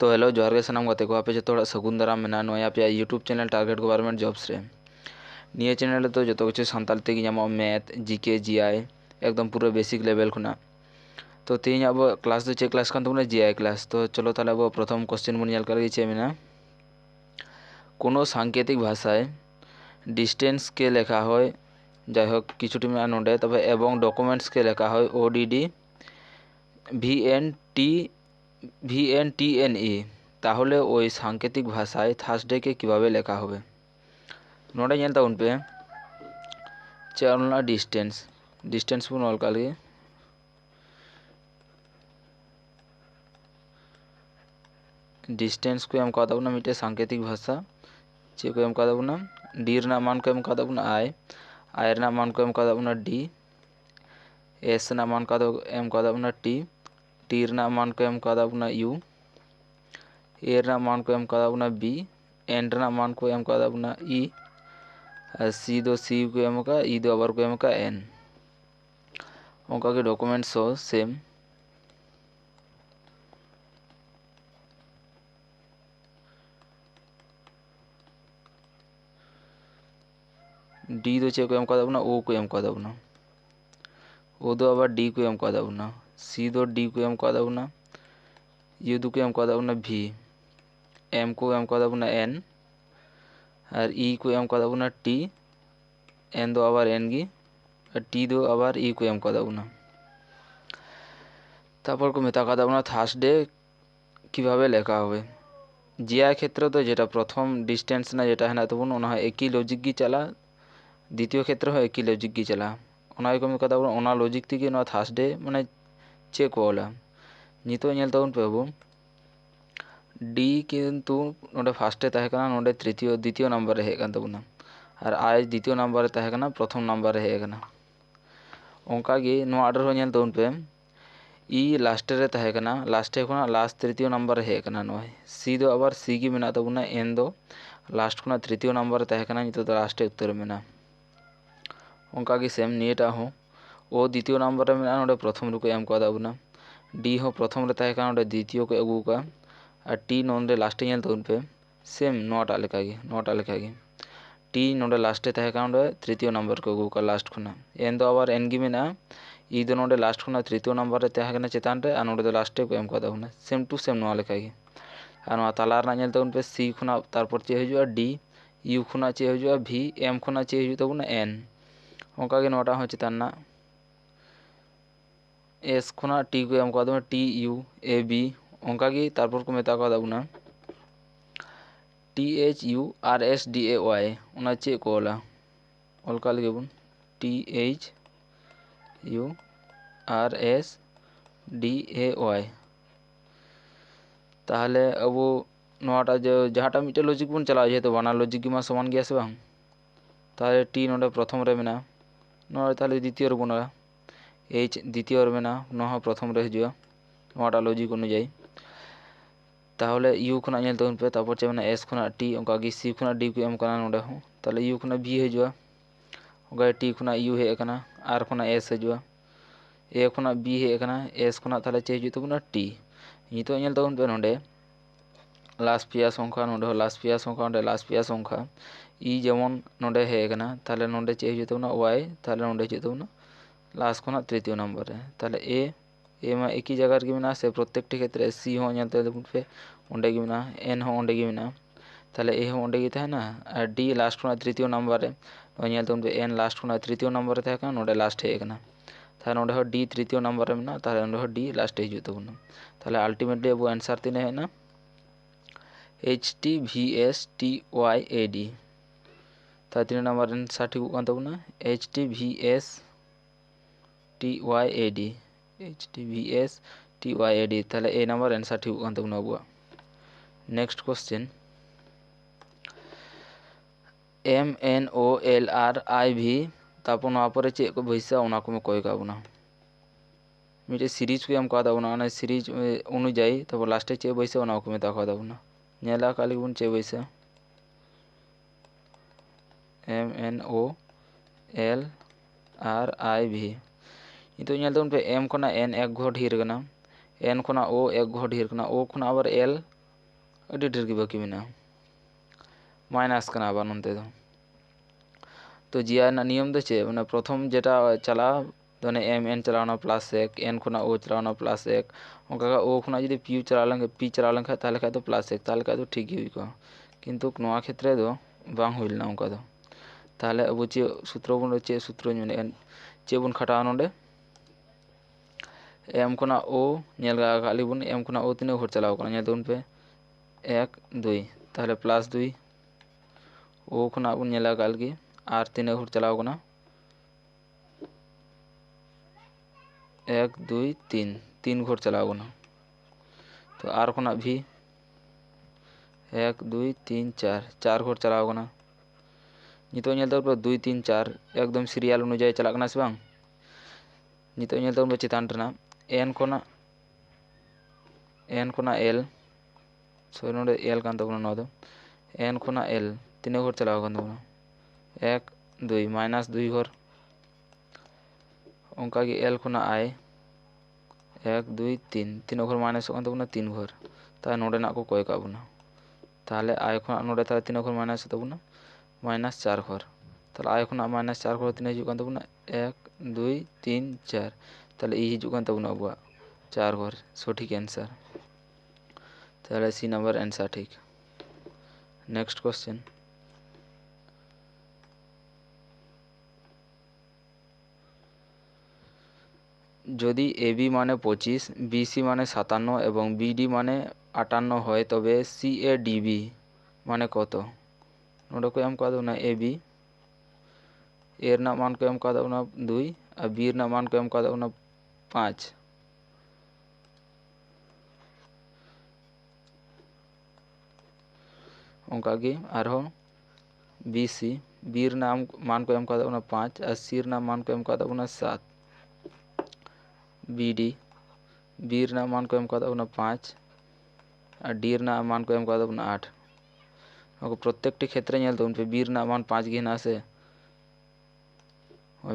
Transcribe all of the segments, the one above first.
तो हेलो जोहार गे सानाम गाते को आपे जो थोड़ा सगुन दाराम मेना नोय आपे YouTube channel target government jobs रे निया चैनल तो जो किछु सानताल तेगी नामो मैथ जीके जीआई एकदम पूरा बेसिक लेवल खुना तो तीन अब क्लास दो चे क्लास कान तबना जीआई क्लास तो चलो ताहले अब प्रथम क्वेश्चन बन नेल करगे चे मेना कोनो सांकेतिक भाषाय डिस्टेंस के लेखा होय যাই হোক কিছুটি মেনা নোডে তবে এবং ডকুমেন্টস কে লেখা হয় ওডিডি ভিএনটিএনই তাহলে ওই সাংকেতিক ভাষায় থার্সডেকে কিভাবে লেখা হবে নোডে নেল তাউन पे चलना डिस्टेंस बन ऑल काल डिस्टेंस को एम का दाबना मिटे सांकेतिक भाषा चे को एम का दाबना डी रना मान को एम का दाबना आई रना मान को एम का दाबना डी एस रना मान का एम का दाबना टी रना मान को एम का दाबना यू ए रना मान को एम का दाबना बी एन रना मान को एम का दाबना ई सी दो सी को एम का ई दो आबार को एम का एन उनका के डॉक्यूमेंट्स हो सेम डी दो चे को एम का दाबना ओ को एम का दाबना ओ दो आबार डी को एम का दाबना सी दो डी को एम का दाबना यू दो को एम का दाबना भी एम को एम का दाबना एन और ई को एम का दाबना टी एन दो आबार एन गी और टी दो आबार ई को एम का दाबना তারপর को মেতা কথা আপনার থার্সডে কিভাবে লেখা হবে জিআই ক্ষেত্রে তো যেটা প্রথম ডিস্টেন্স না যেটা হেনা তবুন ওনা হয় একই লজিক গি চালা দ্বিতীয় ক্ষেত্রে হয় একই লজিক গি চালা ওনা को কথা বলুন ওনা লজিক থেকে না থার্সডে মানে চেক ওলা নিতো ñel তাউন पे अब डी किंतु नोडे फार्स्टे ताहे कना नोडे तृतीय द्वितीय नंबर हे कन तबुना और आई द्वितीय नंबर ताहे कना प्रथम नंबर हे कना ओंका गे नो ऑर्डर हो ñel ताउन पे ई लास्टे रे ताहे कना लास्टे खुना लास्ट तृतीय नंबर हे कना नोय सी दो आबार सी गी मेना तबुना एन दो लास्ट खुना तृतीय नंबर ताहे कना नितो लास्टे उत्तर मेना ओंका गे सेम नियेटा हो ओ द्वितीय नंबर रे मेना नोडे प्रथम रुको एम का दाबुना डी हो प्रथम रे ताहे कना नोडे द्वितीय को अगू का और टी नोडे लास्टे ñel ताउन पे सेम नोटा लेखा गे टी नोडे लास्टे ताहे कना नोडे तृतीय नंबर को अगू का लास्ट खुना एन दो आबार एन गी मेना ई दो नोडे लास्ट खुना तृतीय नंबर रे ताहे कना चेतान रे और नोडे दो लास्टे को एम का दाबुना सेम टू सेम नोआ लेखा गे और नोआ ताला रना ñel ताउन पे सी खुना तारपर चे हजुआ डी यू खुना चे हजुआ भी एम खुना चे हजु ताबुना एन ओंका गे नोटा हो चेतान ना एस खुना टी को एम का दाबुना टी यू ए बी ओंका गे तारपर को मेता का दाबुना T H U R S D A Y उना चे को ओला ओलका लगे बुन T H U R S D A Y ताहले अब नोटा जो जहाँटा मिटे लॉजिक बन चला जेहेतु बाना लॉजिक गी मा समान गया से बांग ताहले टी नोडे प्रथम रे मेना नोडे ताहले द्वितीय रे बना एच द्वितीय रे मेना नोहा प्रथम रे हजुआ नोटा लॉजिक अनुयायी ताहले यू खुना ñel ताउन पे तापर चे मेना एस खुना टी ओंका गी सी खुना डी को एम कना नोडे हो ताहले यू खुना बी हजुआ ओंका टी खुना यू हे कना आर खुना एस हजुआ ए खुना बी हे कना एस खुना ताहले चे हजु तबुना टी नितो ñel ताउन पे नोडे लास्ट पिया संख्या नोडे लास्ट पिया संख्या नोडे लास्ट पिया संख्या ई जेमन नोडे हे कना ताहले नोडे चे हजु तबुना वाई ताहले नोडे चे तबुना लास्ट खुना तृतीय नंबर रे ताहले ए मा एक ही जगह रे मेना से प्रत्येक टी क्षेत्र सी हो ñel ताउन पे ओंडे गे मेना एन हो ओंडे गे मेना ताहले ए हो ओंडे गे ताहेना और डी लास्ट खुना तृतीय नंबर रे ñel ताउन पे एन लास्ट खुना तृतीय नंबर रे ताहे कना नोडे लास्ट हे कना ताहले नोडे हो डी तृतीय नंबर रे मेना ताहले नोडे हो डी लास्ट हे तबुना ताहले अल्टीमेटली अब आंसर तीन है ना HTVSTYAD ताहले तीन नंबर आंसर ठीक कान तबुना HTVSTYAD ताहले ए नंबर आंसर ठीक कान तबुना अब नेक्स्ट क्वेश्चन MNOLRIV तापर नोआ पर चे को भैसा ओना को में कोई का बुना मिटे सीरीज को एम का दाबुना ओना सीरीज अनुयायी तापर लास्टे चे भैसा ओना को में ता का दाबुना नेला काली बुन चे भैसा MNOLRIV नितो ñel ताउन पे एम खुना एन एक घो ढेर कना एन खुना ओ एक घो ढेर कना ओ खुना आबार एल ᱟᱹᱰᱤ ᱰᱷᱮᱨ ᱜᱮ ᱵᱟᱹᱠᱤ ᱢᱮᱱᱟᱜᱼᱟ, माइनास करना आबार नोनते दो। तो जिया ना नियम दो चे माने प्रथम जेटा चला तो एम एन चलाना प्लस एक एन खुना ओ चलाना प्लस एक ओंका ओ खुना जदि पी चला लेंखा ताहले खाय तो प्लस एक ताहले खाय तो ठीक ही हुई किंतु नोआ क्षेत्रे दो बांग हुई लेना ओंका दो ताहले अब चे सूत्र बन चे सूत्र चे बन खटावा नोंडे एम खुना ओ नेल गाली बन एम खुना ओ तीन घर चलाव कना नेल दोन पे एक दुई ताहले प्लस दुई ओ खुना बन नेला गाल की आर तीन घर चलाव कना एक दुई तीन तीन घर चलाव कना तो आर खुना भी एक दुई तीन चार चार घर चलाव कना नितो नेल दो दुई तीन चार एकदम सीरियल अनुयायी चला कना से बांग नितो नेल दो चितान रना एन खुना एल सो नोडे एल कान तबना नो दो एन खुना एल तीन घर चलाव कन तबना एक दुई माइनस दुई घर ओंका की एल खुना आई एक दुई तीन तीन घर माइनस कान तबना तीन घर ताहले नोडे ना को कोय का बना ताहले आई खुना नोडे ताहले तीन घर माइनस तबना माइनस चार घर ताहले आई खुना माइनस चार घर तीन हिजुग कान तबना एक दुई तीन चार ताहले ई हिजुग कान तबना अबुआ चार घर सठिक आंसर ताहले सी नंबर आंसर ठीक। नेक्स्ट क्वेश्चन যদি এবি মানে 25 বিসি মানে 57 এবং বিডি মানে 58 হয় তবে সিএডিবি মানে কত নোডে को एम कद ना এবি এর না মান को एम कद ना 2 और बी এর না মান को एम कद ना 5 ओंका गे आरो बीसी बी एর না मान को एम कद ना 5 और सी এর না मान को एम कद ना 7 बीडी बी एর না मान को एम कद ना 5 और डी এর না मान को एम कद ना 8 प्रत्येकटी क्षेत्र नेल तो उनपे बी এর না मान 5 गे ना से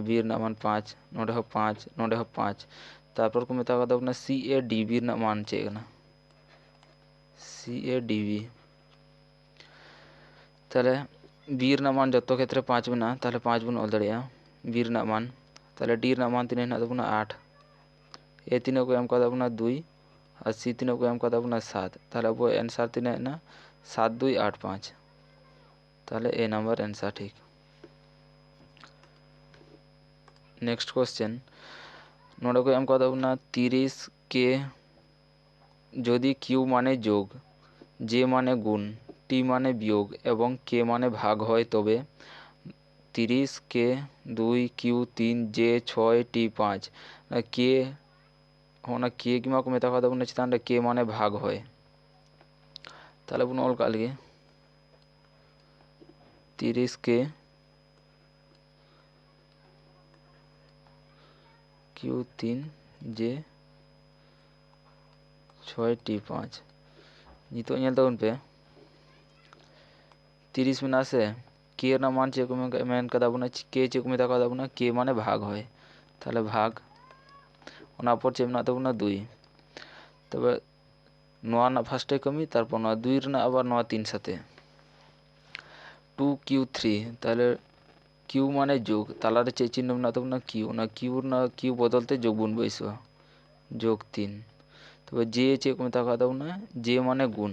बी এর না मान 5 नोडे हो 5 नोडे हो 5 तारपर को मेता कद ना सी ए डी बी এর না मान चेकना सी ए डी बी ताहले बी এর না मान जत्तो क्षेत्र 5 बना ताहले 5 बन ऑल दड़िया बी এর না मान ताहले डी এর না मान तीन ना तबना 8 ए तीनों को एम कद अपना 2 और सी तीनों को एम कद अपना 7 ताहले वो आंसर तीन ना 7 2 8 5 ताहले ए नंबर आंसर ठीक। नेक्स्ट क्वेश्चन नोडे को एम कद अपना 30 के যদি কিউ মানে যোগ জে মানে গুণ টি মানে বিয়োগ এবং কে মানে ভাগ হয় তবে 30 के 2 কিউ 3 जे 6 टी 5 के होना के की मा को मेता कद अपना चितान रे के माने भाग होय ताहले बन ऑल काल गे 30 के क्यू 3 जे 6 टी 5 नितो नेल तबन पे 30 में ना से के ना मान चे को मेन कदा बना के चे को मेता कदा बना के माने भाग होय ताहले भाग ओना पर चे मेना तबना 2 तबे नोआ ना फार्स्टे कमी तारपर नोआ 2 रना आबार नोआ 3 साथे 2 क्यू 3 ताहले क्यू माने जोग ताला रे चे चिन्ह मेना तबना क्यू ना क्यू बदलते जोग बन बैसवा जोग 3 तबे जे चे को मेता कदा बना जे माने गुण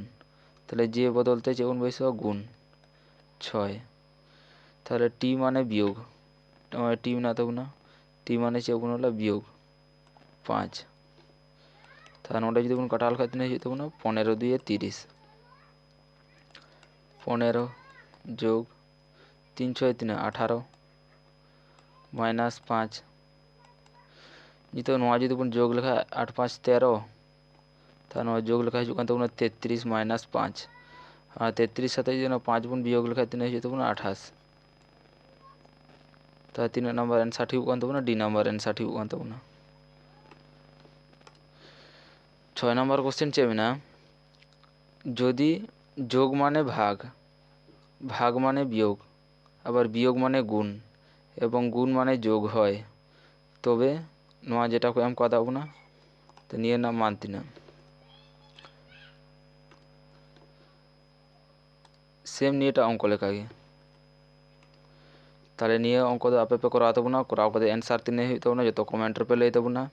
ताहले जे बदलते चे बन बैसवा गुण 6 ताहले टी माने वियोग टी मेना तबना टी माने चे बन होला वियोग 5 ताहले नोडे जदि बन कटाल खाय तीन हिजुग तबना 15 2 30 15 जोग 3 6 3 18 माइनस 5 नितो नोआ जदि बन जोग लेखा 8 5 13 ताहले नोआ जोग लेखा हिजुग कान तबना 33 माइनस 5 और 33 साथे जदि 5 बन वियोग लेखा तीन हिजुग तबना 28 ताहले 3 नंबर आंसर ठीक कान तबना डी नंबर आंसर ठीक कान तबना। 6 नंबर क्वेश्चन चे मेना যদি যোগ মানে ভাগ ভাগ মানে বিয়োগ আবার বিয়োগ মানে গুণ এবং গুণ মানে যোগ হয় তবে নোয়া যেটা को एम कदा बना तो निये ना मानती ना सेम नियटा अंक लेकागे ताहले निया अंक दो आपे पे कराव तबना कराव कते एंसार तिने हुई तबना जो कमेंट पे लई तबना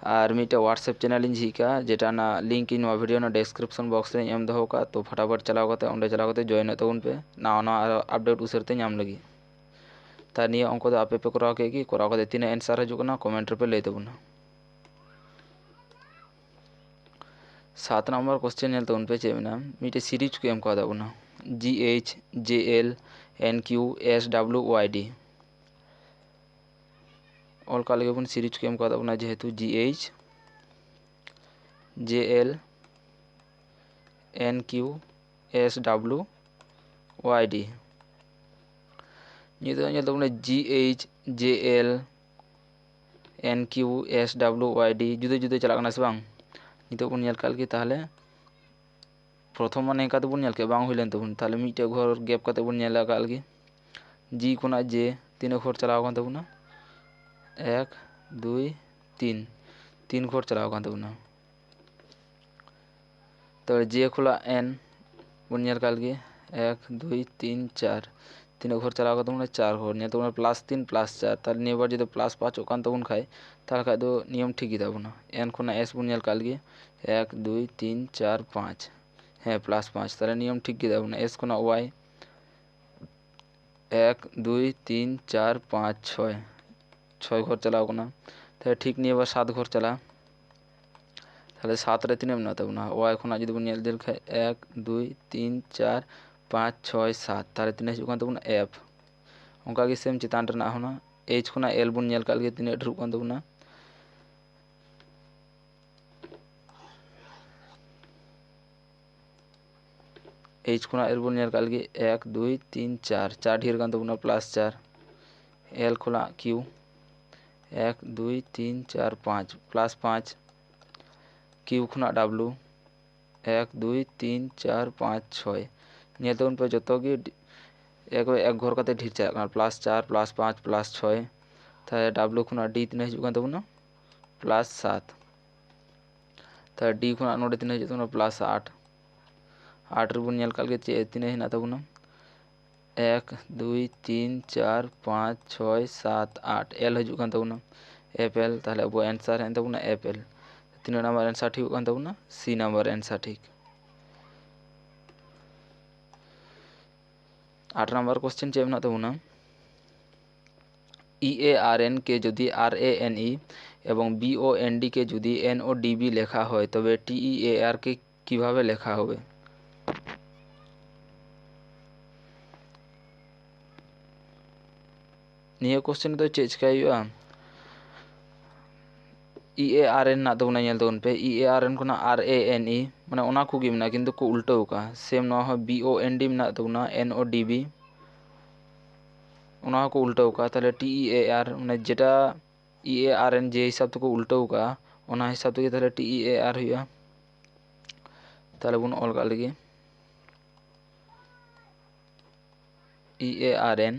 और मिट्टे व्हाट्सएप चैनल झीका जेटा ना लिंक इन वीडियो ना डिस्क्रिप्शन बॉक्स रे एम दो का तो फटाफट चलाव कते ओंडे चलाव कते जॉइन तबन पे नवा नवा अपडेट उसरते नाम लगी ता निया अंक दो आपे पे कराव के की कराव कते तिने एंसार हजुकना कमेंट पे लई तबना 7 नंबर क्वेश्चन नेल तबन पे चे मेना मिट्टे सीरीज को एम का बना GH JL NQ SWYD all का लगे सीरीज को एम का बना जेहेतु GH JL NQ SWYD नितो तबना GH JL NQ SWYD जुदे जुदे चलाकना से बांग नितो बन नेल काल की ताहले प्रथम माने का तबन नेल के बांग हुइलेन तबन ताहले मिट्टे घर गैप कते बन नेल काल की जी खुना जे तीन घोर चलाव कान तबना 1 2 3 तीन घोर चलाव कान तबना तो जे खुला N बन नेल काल की 1 2 3 4 तीन घोर चलाव कान तबना 4 घोर नेल तबना +3 +4 ताहले निये बार जो +5 कान तबन खाय ताहले खाय दो नियम ठीक ही तबना N खुना S बन नेल काल की 1 2 3 4 5 है +5 ताहले नियम ठीक ही तबना S खुना Y 1 2 3 4 5 6 6 घोर चलाव कना ताहले ठीक निये बार 7 घोर चला ताहले 7 रे तीन मेना तबना Y खुना जुदी बन नेल दिल खाय 1 2 3 4 5 6 7 ताहले तीन हजु कान तबना F onka ge सेम चितान रना होना H खुना L बन नेल काल के तीन ढरुक कान तबना H खुना L बन नेल काल के 1 2 3 4 4 ढेर कान तबना +4 L खुना Q 1 2 3 4 5 +5 Q खुना W 1 2 3 4 5 6 नेल तबन पे जतो गे एक घोर कते ढेर चला +4 +5 +6 ताहले W खुना D तीन हजु कान तबना +7 ताहले D खुना नोडे तीन हजु तबना +8 8 रे बन नेल काल के तीन हेना तबना 1 2 3 4 5 6 7 8 L हजु कान तबना FL ताहले अब आंसर हेन तबना FL तीन नंबर आंसर ठीक कान तबना C नंबर आंसर ठीक 8 नंबर क्वेश्चन चे मेना तबना EARN के যদি RANE এবং BOND के যদি NODB লেখা হয় তবে TEAR के কিভাবে লেখা হবে निया क्वेश्चन तो चेक चिका EARN ना तबना नेल तबन पे EARN खुना RANE माने ओना को गे मेना किंतु को उल्टाव का सेम ना हो BOND मेना तबना NODB ओना को उल्टाव का ताहले TEAR माने जेटा EARN जे हिसाब तक उल्टाव का ओना हिसाब तक ताहले TEAR हुआ ताहले बन ऑल का लगे EARN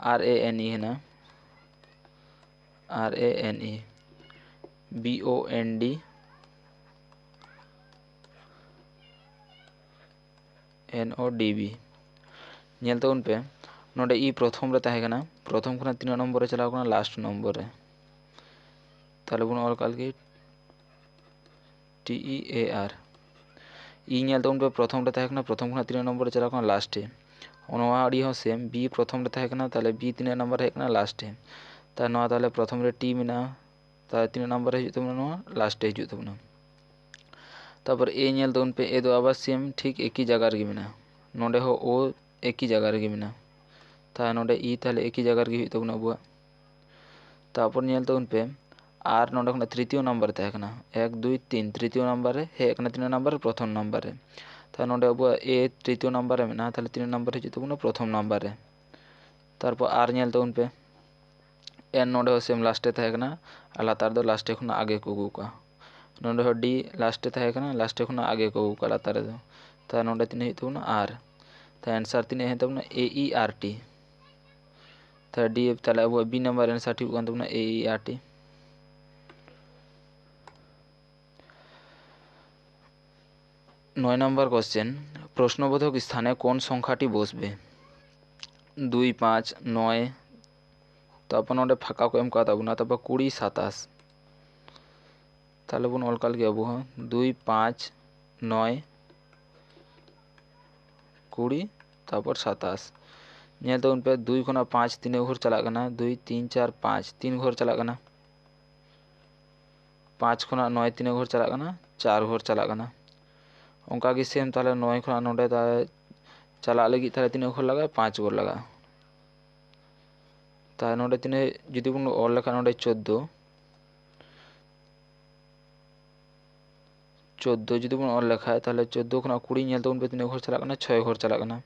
RANE है ना RANE BOND NODB नेल तबन पे नोडे ई प्रथम रे ताहे कना प्रथम खुना 3 नंबर रे चलाव कना लास्ट नंबर रे ताहले बन ऑल काल के TEAR ई नेल तबन पे प्रथम रे ताहे कना प्रथम खुना 3 नंबर रे चलाव कना लास्ट है ओनवा आड़ी हो सेम B प्रथम रे ताहे कना ताहले B 3 नंबर है कना लास्ट है ता नवा ताहले प्रथम रे T मेना ता 3 नंबर है तबना नवा लास्ट है तबना तापर A नेल तबन पे ए दो आबा सेम ठीक एक ही जगह रे मेना नोडे हो O एक ही जगह रे मेना ता नोडे ई ताहले एक ही जगह रे तबना बुआ तापर नेल तबन पे R नोडे खुना तृतीय नंबर ताहे कना 1 2 3 तृतीय नंबर रे हे कना 3 नंबर प्रथम नंबर रे ता नोडे बुआ A तृतीय नंबर रे मेना ताहले 3 नंबर है तबना प्रथम नंबर रे तारपर R नेल तबन पे N नोडे हो सेम लास्ट ताहे कना अला तार दो लास्ट खुना आगे को गुका नोडे हो D लास्ट ताहे कना लास्ट खुना आगे को गुका ला तार दो ता नोडे तीन है तबना R ता आंसर तीन है तबना AERT ता D ताहले अब B नंबर आंसर ठीक कान तबना AERT 9 नंबर क्वेश्चन প্রশ্নবোধক স্থানে কোন সংখ্যাটি বসবে? 2, 5, 9, তারপর নोडे ফাঁকা को एम का ताबुना তারপর 20, 27 তাহলে ᱵᱚᱱ ᱚᱞ ᱠᱟᱜ ᱜᱮ ᱟᱵᱚ ᱦᱚᱸ 2, 5, 9, 20 তারপর 27 ᱧᱮᱞ ᱛᱟᱵᱚᱱ ᱯᱮ 2 ᱠᱷᱚᱱᱟᱜ 5 ᱛᱤᱱᱟᱹᱜ ᱜᱷᱚᱨ ᱪᱟᱞᱟᱜ ᱠᱟᱱᱟ 2, 3, 4, 5 3 ᱜᱷᱚᱨ ᱪᱟᱞᱟᱜ ᱠᱟᱱᱟ 5 ᱠᱷᱚᱱᱟᱜ 9 ᱛᱤᱱᱟᱹᱜ ᱜᱷᱚᱨ ᱪᱟᱞᱟᱜ ᱠᱟᱱᱟ 4 ᱜᱷᱚᱨ ᱪᱟᱞᱟᱜ ᱠᱟᱱᱟ ᱚᱱᱠᱟ ᱜᱮ ᱥᱮᱢ ᱛᱟᱦᱞᱮ 9 ᱠᱷᱚᱱᱟᱜ ᱱᱚᱰᱮ ᱪᱟᱞᱟᱜ ᱞᱟᱹᱜᱤᱫ ᱛᱟᱦᱞᱮ ᱛᱤᱱᱟᱹᱜ ᱜᱷᱚᱨ ᱞᱟᱜᱟᱜᱼᱟ 5 ᱜᱷᱚᱨ ᱞᱟᱜᱟᱜᱼᱟ তাহলে নोडे তিনে যদি বন অল লেখা নोडे 14 যদি বন অল লেখা তাহলে 14 খনা 20 ᱧᱮᱞ ᱛᱟᱵᱚᱱ ᱯᱮ ᱛᱤᱱᱟᱹᱜ ᱜᱷᱚᱨ ᱪᱟᱞᱟᱜ ᱠᱟᱱᱟ 6 ঘর চালাক কানা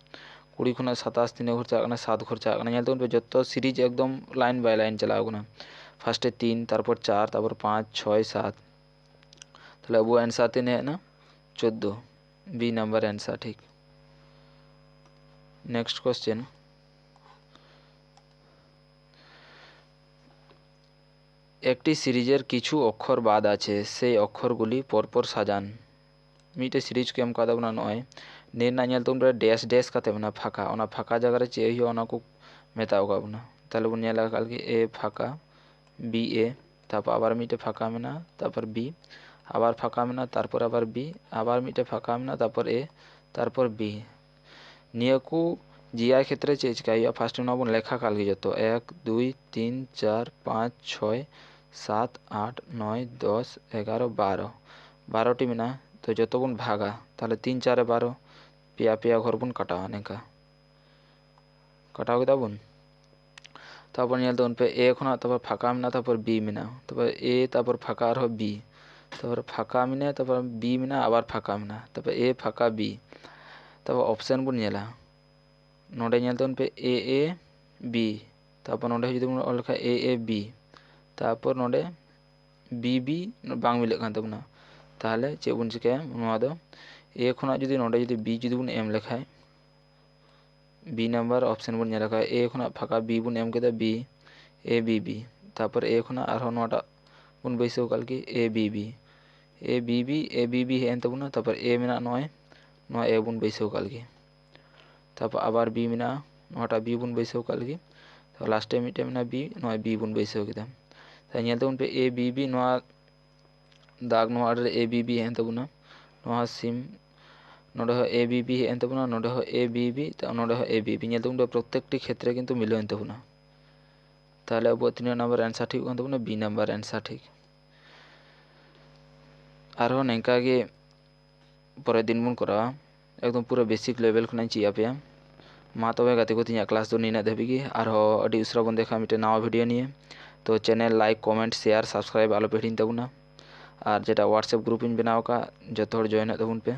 20 খনা 27 তিনᱟᱹᱜ ঘর চালাক কানা 7 ঘর চালাক কানা ᱧᱮᱞ ᱛᱟᱵᱚᱱ ᱯᱮ যত সিরিজ একদম লাইন বাই লাইন চালাও কানা ফার্স্টে 3 তারপর 4 তারপর 5 6 7 তাহলে अब आंसर তিনে না 14 बी नंबर आंसर ठीक नेक्स्ट क्वेश्चन একটি সিরিজের কিছু অক্ষর বাদ আছে সেই অক্ষরগুলি পরপর সাজান মিটে সিরিজ কে এম কাদা বনা নয় নির্ণয় ᱧᱮᱞ তোমরা ড্যাশ ড্যাশ কাতে বনা ফাঁকা ওনা ফাঁকা জায়গা রে চে হিও ওনা কো মেতাও কাবনা তাহলে বন ᱧᱮᱞ কাল কি এ ফাঁকা বি এ তারপর আবার মিটে ফাঁকা মেনা তারপর বি আবার ফাঁকা মেনা তারপর আবার বি আবার মিটে ফাঁকা মেনা তারপর এ তারপর বি নিয়া কো জিআই ক্ষেত্রে চে চিকাইয়া ফার্স্ট না বন লেখা কাল কি যত 1 2 3 4 5 6 7 8 9 10 11 12 12টি মেনা तो जो बन भागा ताहले 3, 4, 12 पिया पिया घर बन काटावा नेका काटाव केदा बन तारपर ᱧᱮᱞ तबन पे ए खना तारपर फाका मेना तारपर बी मेना तारपर ए तारपर फाका आरो बी तारपर फाका मेना तारपर बी मेना आबार फाका मेना तारपर ए फाका बी तारपर ऑप्शन बन ᱧᱮला नोडे ᱧᱮल तबन पे ए बी तारपर नोडे जुदी बन ऑल लेखा ए बी तारपर नोडे बी बांग मिले कान तबना ताहले चे बन चिकाया नोआ दो ए खना जुदी नोडे जुदी बी जुदी बन एम लेखाय बी नंबर ऑप्शन बन ᱧᱮᱞ ᱞᱮᱠᱷᱟᱡ ए खना फाका बी बन एम केदा बी ए बी बी तारपर ए खना आरो नोटा बन बैसो काल की ए बी बी हेन तबना तारपर ए मेना नय नोआ ए बन बैसो काल की तारपर आबार बी मेना नोटा बी बन बैसो काल की तो लास्टे मिटे मेना बी नोआ बी बन बैसो केदा ता ᱧᱮᱞ तबन पे ए बी नोआ दाग नोआ ए बी हेन तबना नोआ सिम नोडे हो ए बी हेन तबना नोडे हो ए बी ता नोडे हो ए बी ᱧᱮᱞ तबन प्रत्येकटी क्षेत्रे किन्तु मिलाइन तबना ताहले अब 3 नंबर आंसर ठीक होन तबना बी नंबर आंसर ठीक आरो नेका गे परे दिन बन करावा एकदम पूरा बेसिक लेवल खना चिया पे मा तबे गाते को तिया क्लास दो निना देबी गे आरो अडी उसरा बन देखा मिटे नवा वीडियो निये तो channel like comment share subscribe आलो पे हिडिन तबना और जेटा व्हाट्सएप ग्रुप इन बनाव का जतो हर जॉइन तबन पे